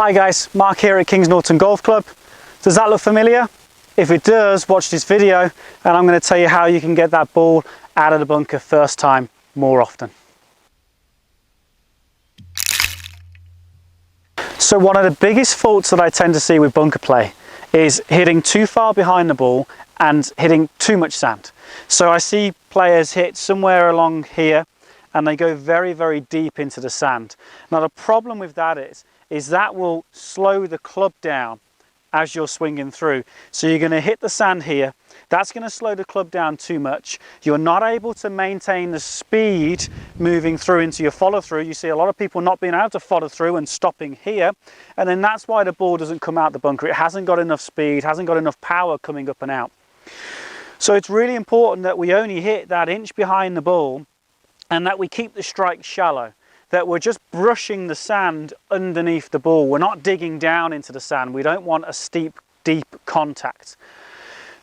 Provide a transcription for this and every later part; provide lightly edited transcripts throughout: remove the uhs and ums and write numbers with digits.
Hi guys, Mark here at King's Norton Golf Club. Does that look familiar? If it does, watch this video and I'm going to tell you how you can get that ball out of the bunker first time more often. So one of the biggest faults that I tend to see with bunker play is hitting too far behind the ball and hitting too much sand. So I see players hit somewhere along here and they go very, very deep into the sand. Now the problem with that is that will slow the club down as you're swinging through. So you're going to hit the sand here. That's going to slow the club down too much. You're not able to maintain the speed moving through into your follow through. You see a lot of people not being able to follow through and stopping here. And then that's why the ball doesn't come out the bunker. It hasn't got enough speed, hasn't got enough power coming up and out. So it's really important that we only hit that inch behind the ball and that we keep the strike shallow, that we're just brushing the sand underneath the ball. We're not digging down into the sand. We don't want a steep, deep contact.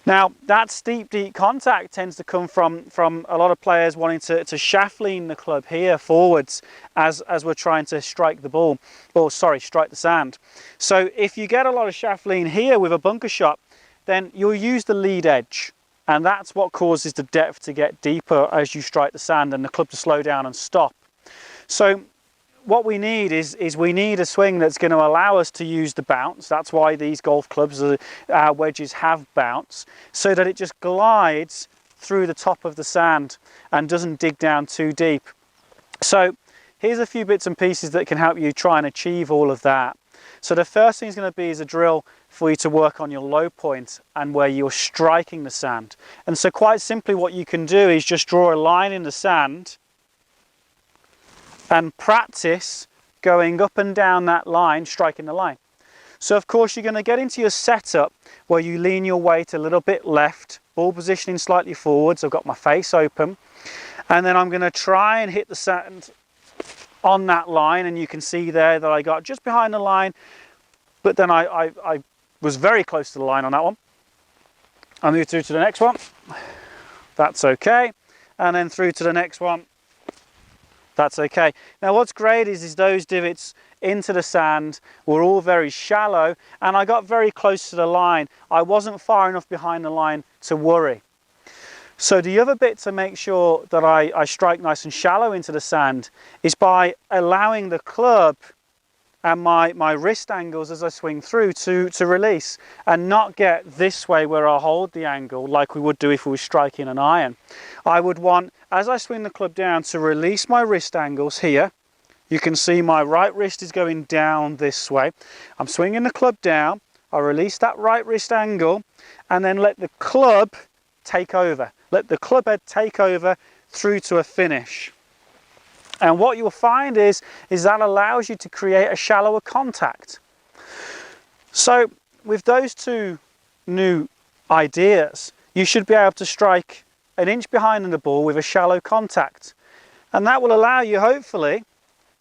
Now, that steep, deep contact tends to come from a lot of players wanting to shaft lean the club here forwards as we're trying to strike the ball, or sorry, strike the sand. So if you get a lot of shaft lean here with a bunker shot, then you'll use the lead edge. And that's what causes the depth to get deeper as you strike the sand and the club to slow down and stop. So what we need is we need a swing that's going to allow us to use the bounce. That's why these golf clubs, our wedges, have bounce, so that it just glides through the top of the sand and doesn't dig down too deep. So here's a few bits and pieces that can help you try and achieve all of that. So the first thing is going to be is a drill for you to work on your low point and where you're striking the sand. And so quite simply what you can do is just draw a line in the sand and practice going up and down that line, striking the line. So of course you're going to get into your setup where you lean your weight a little bit left, ball positioning slightly forwards. I've got my face open, and then I'm going to try and hit the sand on that line, and you can see there that I got just behind the line, but then I was very close to the line on that one. I'll move through to the next one. That's okay. And then through to the next one. That's okay. Now what's great is those divots into the sand were all very shallow and I got very close to the line. I wasn't far enough behind the line to worry. So the other bit to make sure that I strike nice and shallow into the sand is by allowing the club and my wrist angles as I swing through to release and not get this way where I hold the angle like we would do if we were striking an iron. I would want, as I swing the club down, to release my wrist angles here. You can see my right wrist is going down this way. I'm swinging the club down, I release that right wrist angle and then let the club take over. Let the club head take over through to a finish. And what you'll find is that allows you to create a shallower contact. So with those two new ideas, you should be able to strike an inch behind the ball with a shallow contact. And that will allow you, hopefully,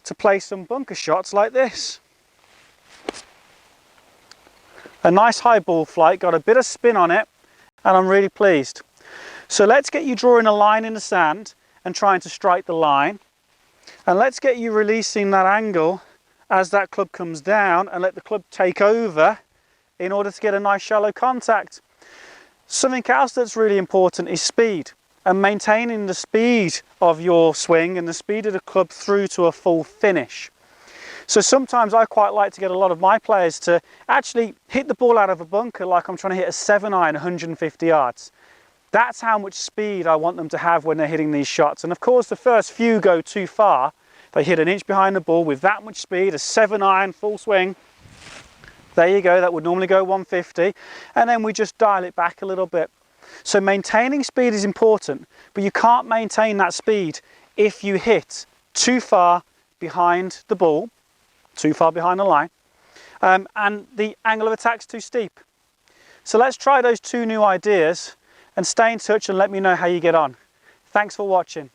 to play some bunker shots like this. A nice high ball flight, got a bit of spin on it, and I'm really pleased. So let's get you drawing a line in the sand and trying to strike the line. And let's get you releasing that angle as that club comes down and let the club take over in order to get a nice shallow contact. Something else that's really important is speed and maintaining the speed of your swing and the speed of the club through to a full finish. So sometimes I quite like to get a lot of my players to actually hit the ball out of a bunker like I'm trying to hit a 7-iron 150 yards. That's how much speed I want them to have when they're hitting these shots. And of course the first few go too far. They hit an inch behind the ball with that much speed, a 7-iron full swing. There you go, that would normally go 150. And then we just dial it back a little bit. So maintaining speed is important, but you can't maintain that speed if you hit too far behind the ball, too far behind the line, and the angle of attack's too steep. So let's try those two new ideas and stay in touch and let me know how you get on. Thanks for watching.